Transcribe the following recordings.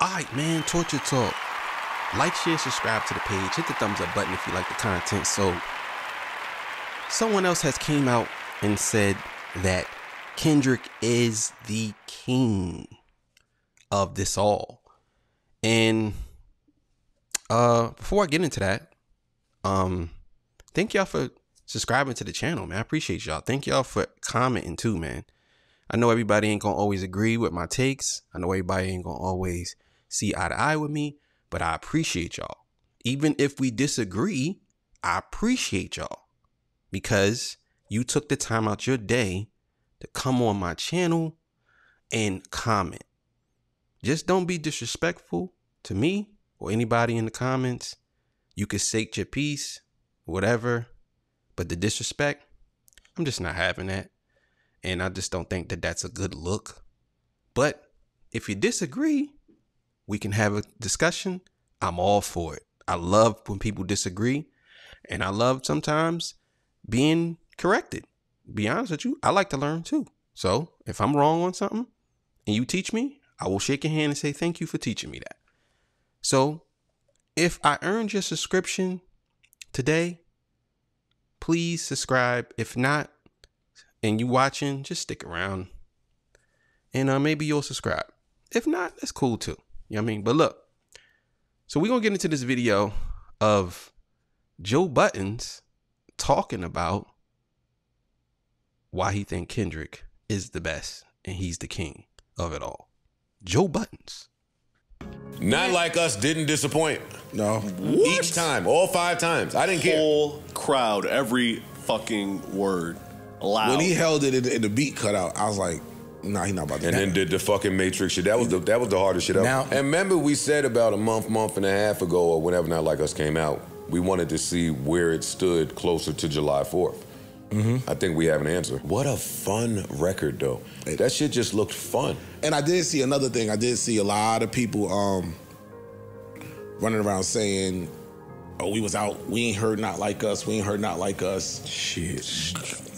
Alright, man, Torture Talk. Like, share, subscribe to the page. Hit the thumbs up button if you like the content. So, someone else has came out and said that Kendrick is the king of this all. And before I get into that, thank y'all for subscribing to the channel, man. I appreciate y'all. Thank y'all for commenting too, man. I know everybody ain't gonna always agree with my takes. I know everybody ain't gonna always see eye to eye with me, but I appreciate y'all. Even if we disagree, I appreciate y'all because you took the time out your day to come on my channel and comment. Just don't be disrespectful to me or anybody in the comments. You can say your piece, whatever, but the disrespect, I'm just not having that. And I just don't think that that's a good look. But if you disagree, we can have a discussion. I'm all for it. I love when people disagree, and I love sometimes being corrected. Be honest with you, I like to learn too. So if I'm wrong on something and you teach me, I will shake your hand and say thank you for teaching me that. So if I earned your subscription today, please subscribe. If not, and you watching, just stick around and maybe you'll subscribe. If not, that's cool too. You know what I mean? But look, so we're going to get into this video of Joe Buttons talking about why he think Kendrick is the best and he's the king of it all. Joe Buttons. Not Like Us didn't disappoint. No. What? Each time, all 5 times. I didn't care. Whole crowd, every fucking word. Loud. When he held it and the beat cut out, I was like, nah, he not about to. And then did the fucking Matrix shit. That was the hardest shit ever. Now, and remember we said about a month and a half ago or whenever Not Like Us came out, we wanted to see where it stood closer to July 4th. I think we have an answer. What a fun record though. That shit just looked fun. And I did see another thing. I did see a lot of people running around saying, oh, we was out, we ain't heard Not Like Us, we ain't heard Not Like Us. Shit.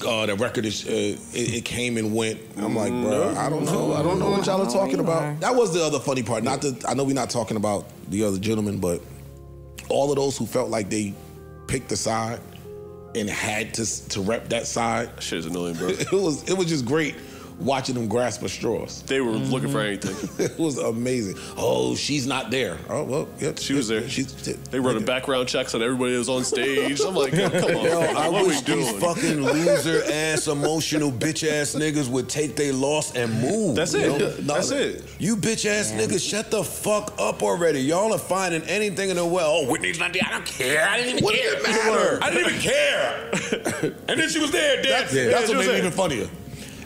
The record is, it came and went. I'm like, bro, I don't know what y'all are talking about. That was the other funny part. Not that I know we're not talking about the other gentleman, but all of those who felt like they picked a side and had to rep that side. Shit is annoying, bro. It was just great watching them grasp at straws. They were looking for anything. It was amazing. Oh, she's not there. Oh, well, yep. She was there. They running background checks on everybody that was on stage. I'm like, yo, come on. Yo, man. I What wish we doing? these fucking loser ass, emotional bitch ass niggas would take their loss and move. That's it. That's it. You bitch ass niggas, shut the fuck up already. Y'all are finding anything in the well. Oh, Whitney's not there. I don't care. I didn't even What care. did it matter? I didn't even care. And then she was there dancing. That's what made it even funnier.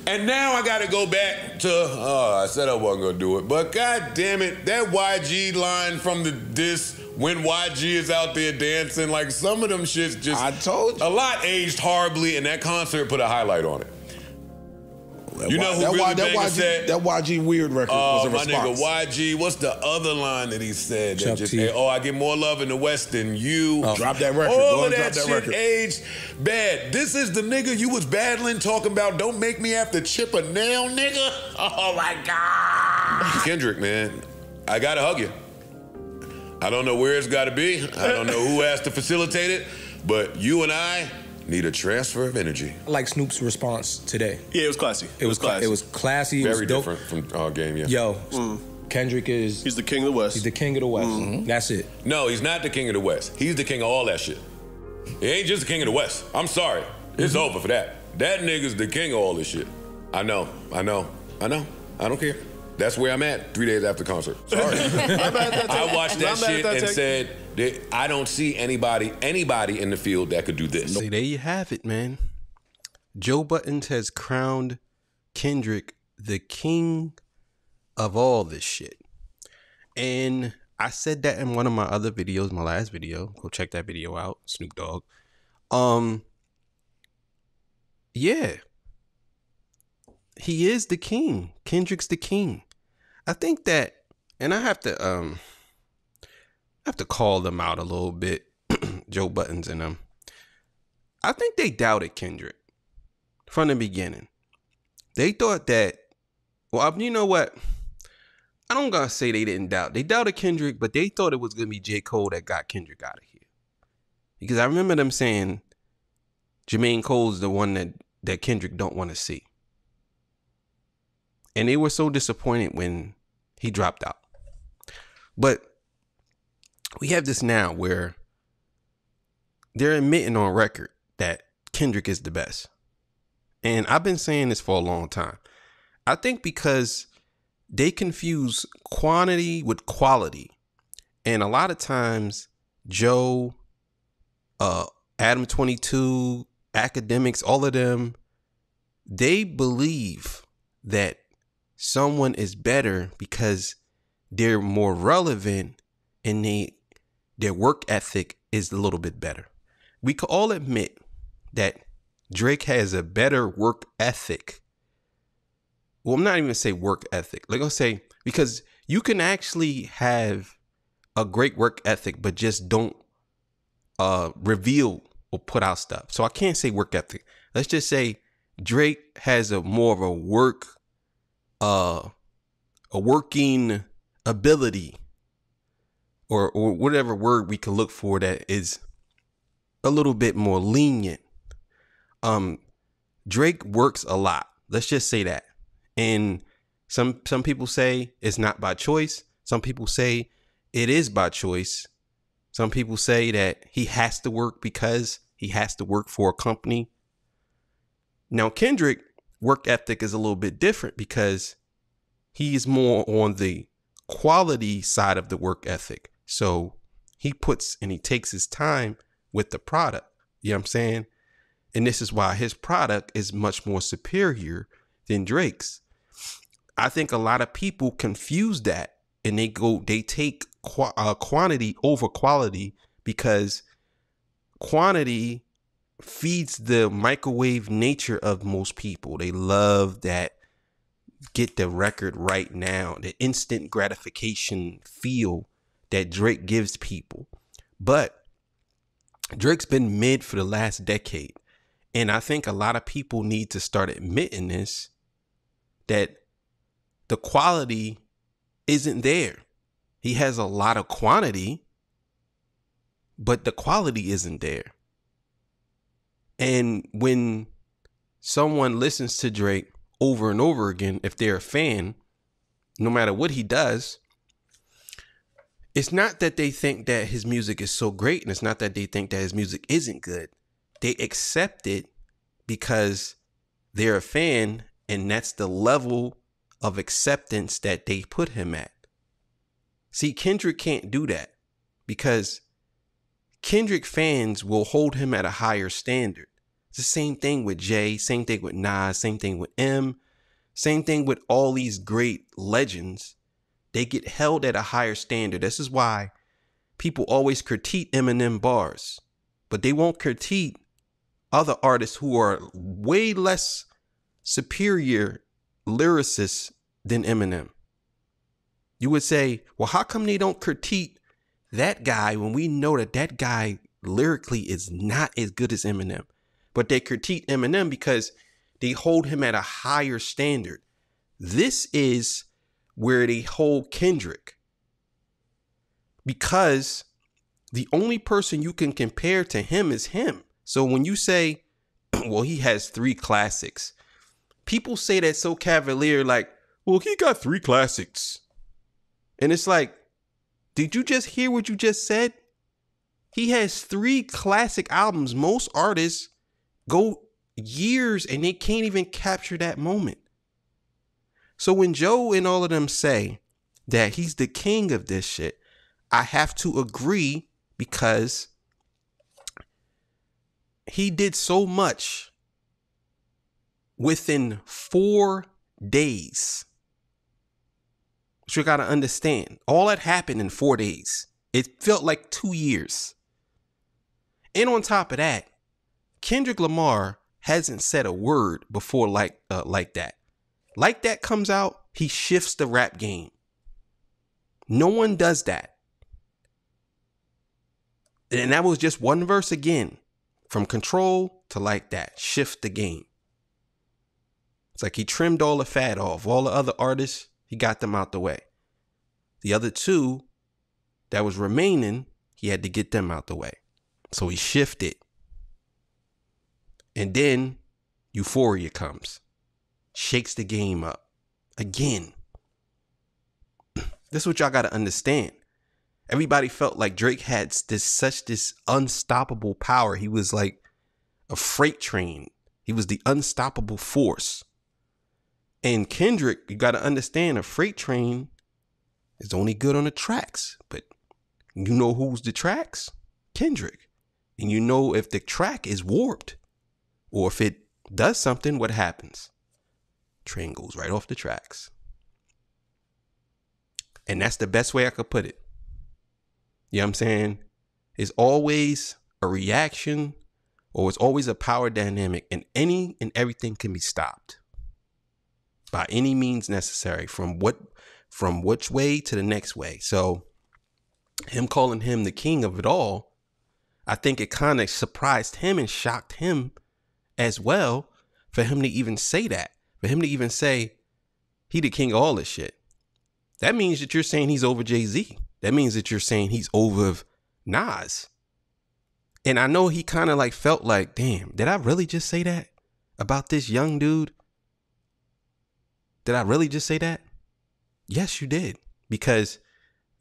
And now I gotta go back to, I said I wasn't gonna do it, but god damn it, that YG line from the diss when YG is out there dancing, like some of them shits just, I told you. a lot aged horribly, and that concert put a highlight on it. You know who really banging said? That YG Weird record was a my response. nigga YG, what's the other line that he said? That Chuck just, T. oh, I get more love in the West than you. Drop that record. All Go of and drop that that shit record. aged bad. This is the nigga you was battling, talking about don't make me have to chip a nail, nigga. Oh my God. Kendrick, man, I gotta hug you. I don't know where it's gotta be. I don't know who has to facilitate it, but you and I need a transfer of energy. I like Snoop's response today. Yeah, it was classy. It was classy. It was classy. Very it was dope. different from Game, yeah. Yo, Kendrick is... He's the king of the West. He's the king of the West. That's it. No, he's not the king of the West. He's the king of all that shit. He ain't just the king of the West. I'm sorry. It's over for that. That nigga's the king of all this shit. I know. I don't care. That's where I'm at 3 days after the concert. Sorry. I watched that shit and said, I don't see anybody in the field that could do this. See, there you have it, man. Joe Buttons has crowned Kendrick the king of all this shit. And I said that in one of my other videos, my last video. Go check that video out, Snoop Dogg. Yeah. He is the king. Kendrick's the king. I think that, and I have to call them out a little bit, Joe Buttons and them. I think they doubted Kendrick from the beginning. They thought that, well, you know what? I don't gotta say they didn't doubt. They doubted Kendrick, but they thought it was gonna be J. Cole that got Kendrick out of here. Because I remember them saying Jermaine Cole's the one that Kendrick don't want to see. And they were so disappointed when he dropped out. But we have this now where they're admitting on record that Kendrick is the best. And I've been saying this for a long time. I think because they confuse quantity with quality. And a lot of times, Joe, Adam 22, academics, all of them, they believe that someone is better because they're more relevant and their work ethic is a little bit better. We could all admit that Drake has a better work ethic. Well, I'm not even gonna say work ethic. Like I'll say, because you can actually have a great work ethic, but just don't reveal or put out stuff. So I can't say work ethic. Let's just say Drake has a more of a working ability, or whatever word we can look for that is a little bit more lenient. Drake works a lot. Let's just say that. And some people say it's not by choice. Some people say it is by choice. Some people say that he has to work because he has to work for a company. Now, Kendrick work ethic is a little bit different because he is more on the quality side of the work ethic. So he puts and he takes his time with the product. You know what I'm saying? And this is why his product is much more superior than Drake's. I think a lot of people confuse that and they take quantity over quality because quantity feeds the microwave nature of most people. They love that get the record right now, the instant gratification feel that Drake gives people. But Drake's been mid for the last decade. And I think a lot of people need to start admitting this, that the quality isn't there. He has a lot of quantity, but the quality isn't there. And when someone listens to Drake over and over again, if they're a fan, no matter what he does, it's not that they think that his music is so great, and it's not that they think that his music isn't good. They accept it because they're a fan, and that's the level of acceptance that they put him at. See, Kendrick can't do that because Kendrick fans will hold him at a higher standard. It's the same thing with Jay, same thing with Nas, same thing with M, same thing with all these great legends. They get held at a higher standard. This is why people always critique Eminem bars, but they won't critique other artists who are way less superior lyricists than Eminem. You would say, well, how come they don't critique that guy when we know that that guy lyrically is not as good as Eminem? But they critique Eminem because they hold him at a higher standard. This is where they hold Kendrick, because the only person you can compare to him is him. So when you say, well, he has 3 classics, people say that so cavalier, like, well, he got 3 classics. And it's like, did you just hear what you just said? He has 3 classic albums. Most artists go years and they can't even capture that moment. So when Joe and all of them say that he's the king of this shit, I have to agree, because he did so much within 4 days. But you got to understand, all that happened in 4 days. It felt like 2 years. And on top of that, Kendrick Lamar hasn't said a word before like that. Like that comes out, he shifts the rap game. No one does that. And that was just one verse again. From Control to Like That. Shift the game. It's like he trimmed all the fat off. All the other artists, he got them out the way. The other two that was remaining, he had to get them out the way. So he shifted. And then Euphoria comes. Shakes the game up. Again. This is what y'all got to understand. Everybody felt like Drake had this unstoppable power. He was like a freight train. He was the unstoppable force. And Kendrick, you got to understand, a freight train is only good on the tracks. But you know who's the tracks? Kendrick. And you know if the track is warped or if it does something, what happens? Train goes right off the tracks. And that's the best way I could put it. You know what I'm saying? It's always a reaction or it's always a power dynamic, and any and everything can be stopped by any means necessary from which way to the next way. So him calling him the king of it all, I think it kind of surprised him and shocked him as well for him to even say that, for him to even say he the king of all this shit. That means that you're saying he's over Jay-Z. That means that you're saying he's over Nas. And I know he kind of like felt like, damn, did I really just say that about this young dude? Did I really just say that? Yes, you did. Because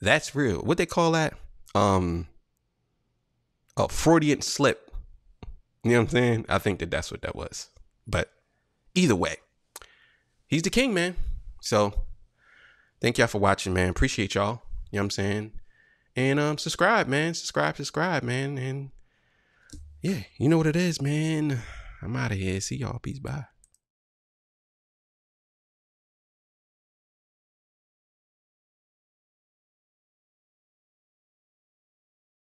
that's real. What they call that? A Freudian slip. You know what I'm saying? I think that that's what that was. But either way, he's the king, man. So thank y'all for watching, man. Appreciate y'all. You know what I'm saying? And subscribe, man. Subscribe, man. And yeah, you know what it is, man. I'm out of here. See y'all. Peace. Bye.